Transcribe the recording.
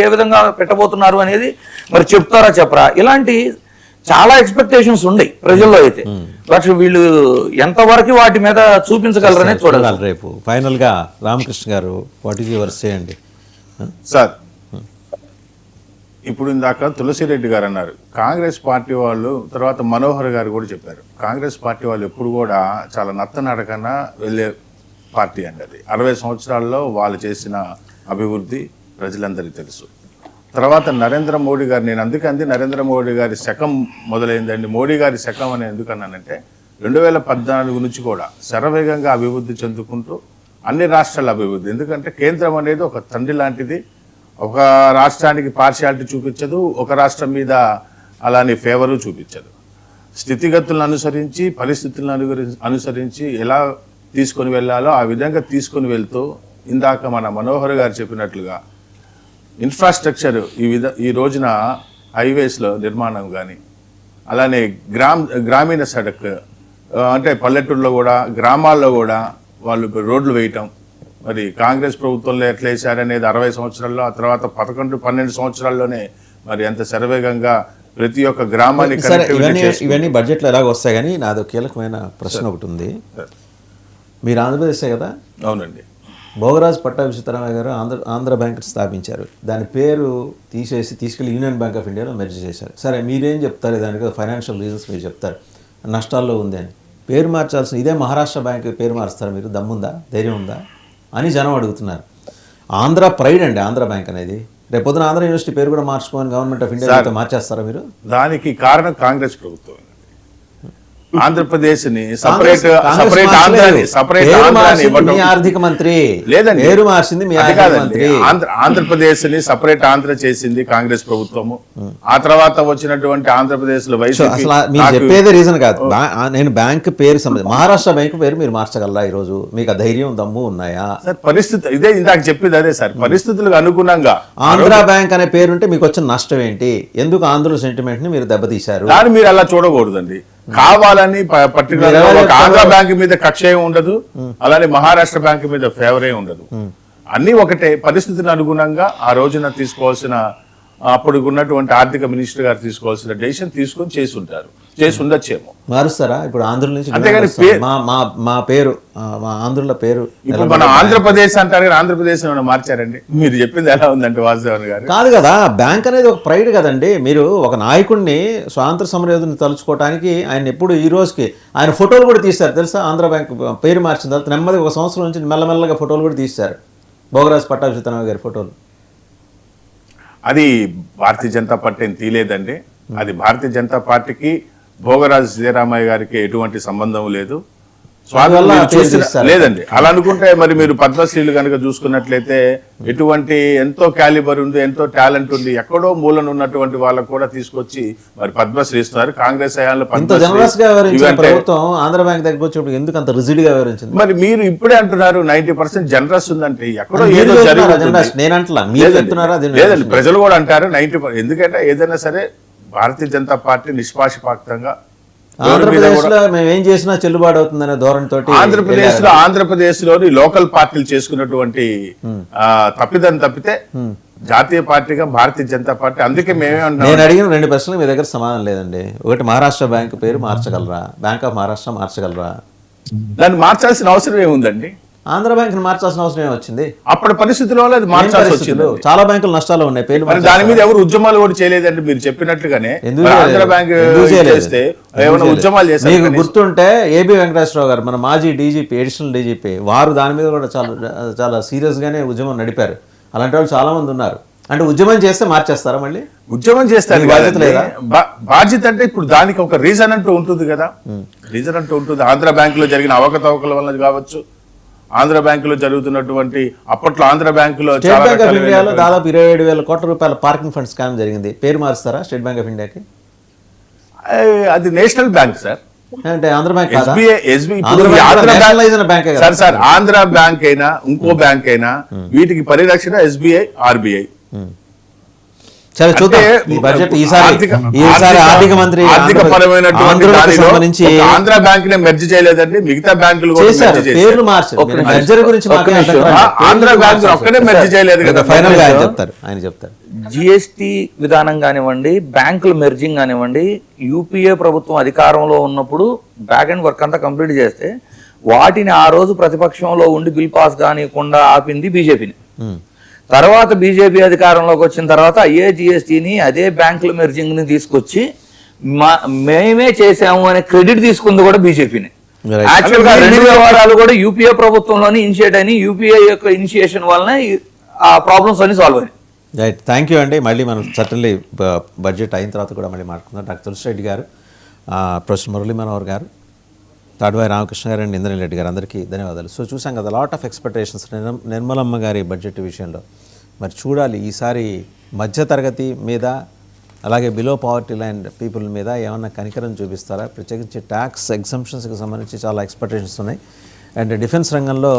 ఏ విధంగా పెట్టబోతున్నారు అనేది మరి చెప్తారా చెప్పరా? ఇలాంటి చాలా ఎక్స్పెక్టేషన్స్ ఉన్నాయి ప్రజల్లో అయితే. బట్ వీళ్ళు ఎంతవరకు వాటి మీద చూపించగలరనే చూడాలి. రేపు ఫైనల్ గా రామకృష్ణ గారు వాట్ ఈజ్ యువర్ సే అండి? సార్, ఇప్పుడు ఇందాక తులసిరెడ్డి గారు అన్నారు కాంగ్రెస్ పార్టీ వాళ్ళు, తర్వాత మనోహర్ గారు కూడా చెప్పారు కాంగ్రెస్ పార్టీ వాళ్ళు ఎప్పుడు కూడా చాలా నత్తనడకన వెళ్ళే పార్టీ అండి. అది 60 సంవత్సరాల్లో వాళ్ళు చేసిన అభివృద్ధి ప్రజలందరికీ తెలుసు. తర్వాత నరేంద్ర మోడీ గారు, నేను అందుకంది నరేంద్ర మోడీ గారి శకం మొదలైందండి. మోడీ గారి శకం అని ఎందుకన్నానంటే 2014 నుంచి కూడా శరవేగంగా అభివృద్ధి చెందుకుంటూ అన్ని రాష్ట్రాల అభివృద్ధి. ఎందుకంటే కేంద్రం అనేది ఒక తండ్రి లాంటిది. ఒక రాష్ట్రానికి పార్షియాలిటీ చూపించదు, ఒక రాష్ట్రం మీద అలానే ఫేవరు చూపించదు. స్థితిగతులను అనుసరించి, పరిస్థితులను అనుసరించి ఎలా తీసుకొని వెళ్ళాలో ఆ విధంగా తీసుకొని వెళ్తూ, ఇందాక మన మనోహర్ గారు చెప్పినట్లుగా ఇన్ఫ్రాస్ట్రక్చర్ ఈ రోజున హైవేస్లో నిర్మాణం కానీ, అలానే గ్రామీణ సడక్ అంటే పల్లెటూరులో కూడా గ్రామాల్లో కూడా వాళ్ళు రోడ్లు వేయటం. మరి కాంగ్రెస్ ప్రభుత్వంలో ఎట్లా వేశారనేది 60 సంవత్సరాల్లో, ఆ తర్వాత 11-12 సంవత్సరాల్లోనే మరి ఎంత శరవేగంగా ప్రతి ఒక్క గ్రామాన్ని ఇవన్నీ బడ్జెట్లో ఎలాగ వస్తాయి. కానీ నాదో కీలకమైన ప్రశ్న ఒకటి ఉంది. మీరు ఆంధ్రప్రదేశే కదా? అవునండి. భోగరాజు పట్టాభిషేకరామయ్య గారు ఆంధ్ర బ్యాంక్ స్థాపించారు. దాని పేరు తీసుకెళ్లి యూనియన్ బ్యాంక్ ఆఫ్ ఇండియాలో మెర్జ్ చేశారు. సరే, మీరేం చెప్తారు? దానికి ఫైనాన్షియల్ రీజన్స్ మీరు చెప్తారు, నష్టాల్లో ఉంది అని. పేరు మార్చాల్సిన ఇదే మహారాష్ట్ర బ్యాంక్ పేరు మారుస్తారు మీరు? దమ్ముందా, ధైర్యం ఉందా అని జనం అడుగుతున్నారు. ఆంధ్ర ప్రైడ్ అండి ఆంధ్ర బ్యాంక్ అనేది. రేపొద్దున ఆంధ్ర యూనివర్సిటీ పేరు కూడా మార్చుకోని గవర్నమెంట్ ఆఫ్ ఇండియా మార్చేస్తారా మీరు? దానికి కారణం కాంగ్రెస్ ప్రభుత్వం. ఆంధ్రప్రదేశ్ ని ఆర్థిక మంత్రి లేదండి, పేరు మార్చింది మీ మంత్రి. ఆంధ్రప్రదేశ్ ని సపరేట్ ఆంధ్ర చేసింది కాంగ్రెస్ ప్రభుత్వము. ఆ తర్వాత వచ్చినటువంటి ఆంధ్రప్రదేశ్ లో అసలు మీరు చెప్పేదే రీజన్ కాదు. నేను బ్యాంక్ పేరు మహారాష్ట్ర బ్యాంక్ పేరు మీరు మార్చగలరా ఈ రోజు? మీకు ధైర్యం దమ్ము ఉన్నాయా? సార్, పరిస్థితి ఇదే ఇందాక చెప్పింది అదే సార్. పరిస్థితులకు అనుగుణంగా ఆంధ్ర బ్యాంక్ అనే పేరు ఉంటే మీకు వచ్చిన నష్టం ఏంటి? ఎందుకు ఆంధ్ర సెంటిమెంట్ ని మీరు దెబ్బతీశారు? దాన్ని మీరు అలా చూడకూడదండి. కావాలని పర్టికులర్ ఆంధ్ర బ్యాంక్ మీద కక్ష ఏమి ఉండదు, అలానే మహారాష్ట్ర బ్యాంక్ మీద ఫేవరే ఉండదు. అన్ని ఒకటే. పరిస్థితిని అనుగుణంగా ఆ రోజున తీసుకోవాల్సిన, అప్పుడు ఉన్నటువంటి ఆర్థిక మినిస్టర్ గారు తీసుకోవాల్సిన డెసిషన్ తీసుకొని చేసి ఉండొచ్చేమో. మారుస్తారా ఇప్పుడు ఆంధ్ర నుంచి? అంతేగాని మా పేరు, మా ఆంధ్రుల పేరు ఇప్పుడు మన ఆంధ్రప్రదేశ్ అంటారు కానీ ఆంధ్రప్రదేశ్ మార్చారండి. మీరు చెప్పింది ఎలా ఉందంటే వాసుదేవన్ గారు? కాదు కదా, బ్యాంక్ అనేది ఒక ప్రైడ్ కదండి. మీరు ఒక నాయకుడిని స్వాతంత్ర సమరయోధుని తలుచుకోవడానికి ఆయన ఎప్పుడు ఈ రోజుకి ఆయన ఫోటోలు కూడా తీశారు తెలుసా? ఆంధ్ర బ్యాంక్ పేరు మార్చిన తర్వాత నెమ్మది 1 సంవత్సరం నుంచి మెల్లమెల్లగా ఫోటోలు కూడా తీశారు. భోగరాజు పట్టాభిషేకరామయ్య గారి ఫోటోలు. అది భారతీయ జనతా పార్టీ ఏం తీయలేదండి. అది భారతీయ జనతా పార్టీకి భోగరాజు శ్రీరామయ్య గారికి ఎటువంటి సంబంధం లేదు. లేదండి. అలా అనుకుంటే మరి మీరు పద్మశ్రీలు కనుక చూసుకున్నట్లయితే ఎటువంటి ఎంతో క్యాలిబర్ ఉంది, ఎంతో టాలెంట్ ఉంది, ఎక్కడో మూలన ఉన్నటువంటి వాళ్ళకు కూడా తీసుకొచ్చి మరి పద్మశ్రీ ఇస్తున్నారు. కాంగ్రెస్ హయాంలో ఆంధ్ర బ్యాంక్ దగ్గర వచ్చి ఎందుకు అంత రిజిడ్ గా వివరించింది? మరి మీరు ఇప్పుడే అంటున్నారు 90% జనరస్ ఉందంటే ఎక్కడో ఏదో లేదండి. ప్రజలు కూడా అంటారు 90%. ఎందుకంటే ఏదైనా సరే భారతీయ జనతా పార్టీ నిష్పాక్షపాతంగా ఆంధ్రప్రదేశ్ లో మేము ఏం చేసినా చెల్లుబాటు అవుతుందనే ధోరణితో ఆంధ్రప్రదేశ్ లోని లోకల్ పార్టీలు చేసుకున్నటువంటి తప్పిదని తప్పితే జాతీయ పార్టీగా భారతీయ జనతా పార్టీ. అందుకే నేను అడిగిన 2 ప్రశ్నలు మీ దగ్గర సమాధానం లేదండి. ఒకటి, మహారాష్ట్ర బ్యాంక్ పేరు మార్చగలరా? బ్యాంక్ ఆఫ్ మహారాష్ట్ర మార్చగలరా? దాన్ని మార్చాల్సిన అవసరం ఏముందండి? ఆంధ్ర బ్యాంక్ మార్చాల్సిన అవసరం ఏమొచ్చింది? అప్పటి పరిస్థితుల్లో అది మార్చాల్సి వచ్చింది. చాలా బ్యాంకులు నష్టాలు ఉన్నాయి. పేరు దాని మీద ఎవరు ఉద్యమాలు కూడా చేయలేదండి. మీరు చెప్పినట్లుగానే ఆంధ్ర బ్యాంక్ చేస్తే ఏమైనా ఉద్యమాలు చేస్తారు? మీకు గుర్తుంటే ఏబి వెంకటేశ్వరరావు గారు, మన మాజీ డీజీపీ, అడిషనల్ డీజీపీ, వారు దాని మీద కూడా చాలా సీరియస్ గానే ఉద్యమం నడిపారు. అలాంటి వాళ్ళు చాలా మంది ఉన్నారు. అంటే ఉద్యమం చేస్తే మార్చేస్తారా? మళ్ళీ ఉద్యమం చేస్తారు. బాధ్యత లేదా? బాధ్యత అంటే ఇప్పుడు దానికి ఒక రీజన్ అంటూ ఉంటుంది కదా. రీజన్ అంటూ ఉంటుంది. ఆంధ్ర బ్యాంక్ లో జరిగిన అవకతవకల వల్ల కావచ్చు, ఆంధ్ర బ్యాంకులో జరుగుతున్నటువంటి, అప్పట్లో ఆంధ్ర బ్యాంకులో స్టేట్ బ్యాంక్ ఆఫ్ ఇండియాలో దాదాపు 27,000 కోట్ల రూపాయల పార్కింగ్ ఫండ్ స్కామ్ జరిగింది. పేరు మారుస్తారా స్టేట్ బ్యాంక్ ఆఫ్ ఇండియాకి? అది నేషనల్ బ్యాంక్ సార్. అంటే Andhra bank sir Andhra bank అయినా ఇంకో బ్యాంక్ అయినా వీటికి పరిరక్షణ SBI, RBI. సరే చూద్దాం అంటే ఈ బడ్జెట్ ఈసారి ఆర్థిక మంత్రి ఆర్థిక పరమైనటువంటి ఆంధ్రకి దానిలో సంబంధించి ఒక ఆంధ్ర బ్యాంక్ నే మెర్జ్ చేయలేదండి, మిగతా బ్యాంకులు కూడా చేశారు, merge చేశారు. పేర్లు మార్చారు. ఒక్క మీరు నిమిషం. merger గురించి ఒక్క మాట్లాడండి. నిమిషం. ఆంధ్ర బ్యాంక్ ఒక్కనే మెర్జ్ చేయలేదు కదా. ఫైనల్ గా ఆయన చెప్తారు జిఎస్టి విధానం కానివ్వండి, బ్యాంకుల మెర్జింగ్ కానివ్వండి, యూపీఏ ప్రభుత్వం అధికారంలో ఉన్నప్పుడు బ్యాక్ అండ్ వర్క్ అంతా కంప్లీట్ చేస్తే వాటిని ఆ రోజు ప్రతిపక్షంలో ఉండి బిల్ పాస్ కానివ్వకుండా ఆపింది బీజేపీని. తర్వాత బీజేపీ అధికారంలోకి వచ్చిన తర్వాత అయ్యే జిఎస్టీని అదే బ్యాంకుల మెర్జింగ్ ని తీసుకొచ్చి మేమే చేసాము అనే క్రెడిట్ తీసుకుంది కూడా బీజేపీని. Right. యాక్చువల్ గా రెండు వ్యవహారాలు కూడా యూపీఏ ప్రభుత్వంలోనే ఇనిషియేట్ అయిన యూపీఏ యొక్క ఇనిషియేషన్ వలన ఆ ప్రాబ్లమ్స్ అన్ని సాల్వ్ అయ్యాయి. రైట్, థ్యాంక్ యూ అండి. మళ్ళీ మనం సర్టన్లీ బడ్జెట్ అయిన తర్వాత కూడా మళ్ళీ మాట్లాడుకుందాం. డాక్టర్ తులసిరెడ్డి గారు, ప్రొఫెసర్ మురళీ మనోహర్ గారు, తాడ్వాయి రామకృష్ణ గారు అండ్ ఇంద్రనీల్ రెడ్డి గారు, అందరికీ ధన్యవాదాలు. సో చూసాం కదా, లాట్ ఆఫ్ ఎక్స్పెక్టేషన్స్ నిర్మలమ్మ గారి బడ్జెట్ విషయంలో. మరి చూడాలి ఈసారి మధ్యతరగతి మీద అలాగే బిలో పావర్టీ లైన్ పీపుల్ మీద ఏమన్నా కనికరం చూపిస్తారా? ప్రత్యేకించి ట్యాక్స్ ఎగ్జంప్షన్స్కి సంబంధించి చాలా ఎక్స్పెక్టేషన్స్ ఉన్నాయి. అండ్ డిఫెన్స్ రంగంలో